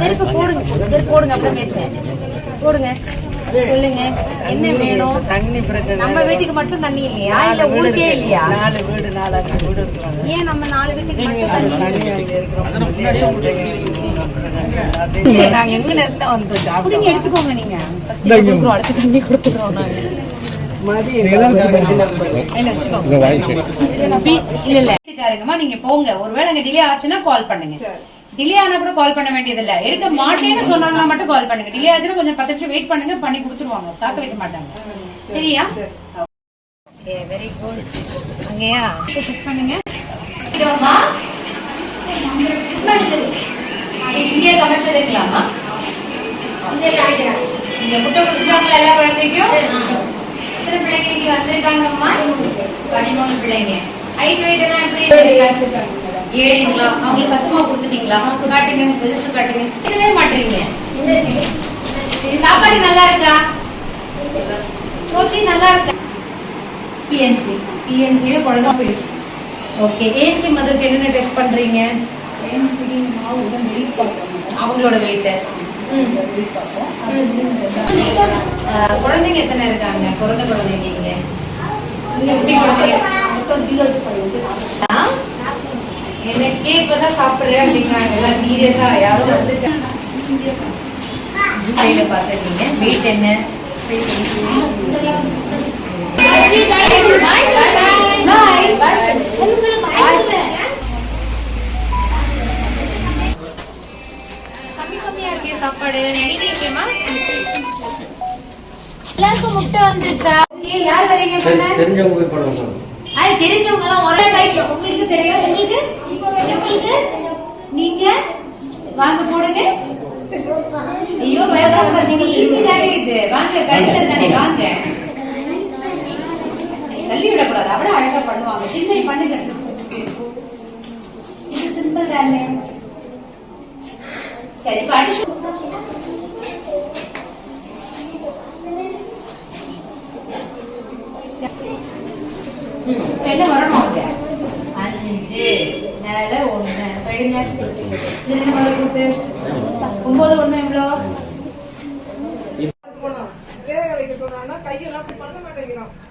செருப்பு போடுங்க, செருப்பு போடுங்க, அப்புறம் பேசுறேன். போடுங்க, சொல்லுங்க என்ன வேணும். தண்ணி பிரச்சனை. நம்ம வீட்டுக்கு மட்டும் தண்ணி இல்லையா, இல்ல ஊருக்கே இல்லையா? 4 வீடு 4 வீடு இருக்காங்க. ஏன் நம்ம 4 வீட்டுக்கு மட்டும் நாங்க எங்கல இருந்தா வந்து அப்படிங்க எடுத்துக்கோங்க. நீங்க அடுத்து தண்ணி கொடுத்துறோம் நாங்க. நீங்க போங்க. ஒருவேளை அங்க டிலே ஆச்சுன்னா கால் பண்ணுங்க. டிலே ஆனா கூட கால் பண்ண வேண்டியது இல்ல. எடுக்க மாட்டேன்னு சொன்னாங்கன்னா மட்டும் கால் பண்ணுங்க. டிலே ஆச்சுன்னா கொஞ்சம் 10 நிமிஷம் வெயிட் பண்ணுங்க, பண்ணி கொடுத்துருவாங்க, காக்க வைக்க மாட்டாங்க. சரியா? Very good. அங்கயா செக் பண்ணுங்க. இங்கே சமைச்சதுங்களாமா? இங்க முட்டை கொடுத்துட்டாங்களா எல்லா குழந்தைக்கும்? எத்தனை பிள்ளைங்க இங்க வந்திருக்காங்கம்மா? 13 பிள்ளைங்க. ஹைட் வெயிட் எல்லாம் எப்படி இருக்கு? 7ங்களா? அவங்களுக்கு சத்தமா கொடுத்துட்டீங்களா? காட்டுங்க, பெருசு காட்டுங்க. இதவே மாட்டீங்க. சாப்பாடு நல்லா இருக்கா? சோச்சி நல்லா இருக்கா? பிஎன்சி பிஎன்சியே குழந்தை போயிடுச்சு. ஓகே. ஏஎன்சி மதருக்கு என்னென்ன டெஸ்ட் பண்றீங்க? அவங்களோட வெயிட். குழந்தைங்க எத்தனை இருக்காங்க? பிறந்த குழந்தைங்க இங்க எப்படி குழந்தைங்க? எனக்கே இப்பதான் சாப்பிடுறேன் அப்படிங்கிறாங்க. எல்லாம் சீரியஸா யாரும் வந்துருக்காங்க. பாத்துருக்கீங்க. வெயிட் என்ன? கம்மியா இருக்கே சாப்பாடு. எல்லாருக்கும் முட்டை வந்துச்சா? யார் வரீங்க? தெரிஞ்சவங்க எல்லாம் ஒரே டைப்ல. உங்களுக்கு தெரியும்? உங்களுக்கு நீங்க வாங்க போடுங்க. ஐயோ பயப்படாதீங்க, ஈஸி தானே இது. வாங்க, கழுத்தல் தானே, வாங்க. தள்ளி விடக்கூடாது, அவ்வளவு அழகா பண்ணுவாங்க. சின்ன பண்ணுங்க, இது சிம்பிள் தானே. சரி, படிச்சு என்ன வரணும்? அங்க 5 மேல 1 போயிடுங்க. இது முதல்ல கூட்டு 9 1 எவ்வளோ?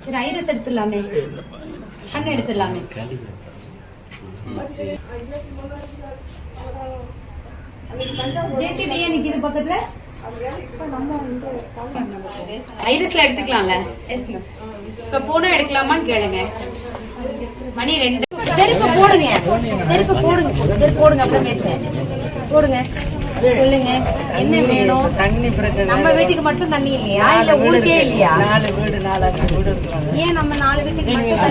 சரி, ஐரஸ் எடுத்துடலாமே, கண்ணு எடுத்துடலாமே. ஜேசிபி நிக்குது பக்கத்துல. ஐரஸ்ல எடுத்துக்கலாம்ல? இப்ப போனா எடுக்கலாமான்னு கேளுங்க. மணி 2. செருப்பு போடுங்க, செருப்பு போடுங்க, செருப்பு போடுங்க, அப்புறம் பேசுறேன். போடுங்க, சொல்லுங்க என்ன வேணும். தண்ணி பிரச்சனை. நம்ம வீட்டுக்கு மட்டும் தண்ணி இல்லையா, இல்ல ஊருக்கே இல்லையா? 4 வீடு 4 வீடு இருக்காங்க. ஏன் நம்ம 4 வீட்டுக்கு மட்டும்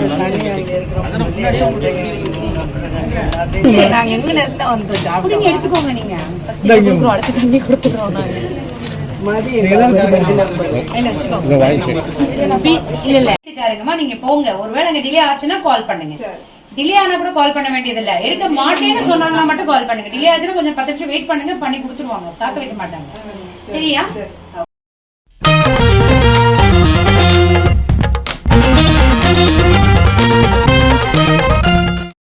நாங்க எங்கல இருந்தா வந்து அப்படிங்க எடுத்துக்கோங்க. நீங்க அடுத்து தண்ணி கொடுத்துறோம் நாங்க. நீங்க போங்க. ஒருவேளை அங்க டிலே ஆச்சுன்னா கால் பண்ணுங்க. டிலே ஆனா கூட கால் பண்ண வேண்டியது இல்ல. எடுக்க மாட்டேன்னு சொன்னாங்கன்னா மட்டும் கால் பண்ணுங்க. டிலே ஆச்சுன்னா கொஞ்சம் 10 நிமிஷம் வெயிட் பண்ணுங்க, பண்ணி கொடுத்துருவாங்க, காக்க வைக்க மாட்டாங்க. சரியா?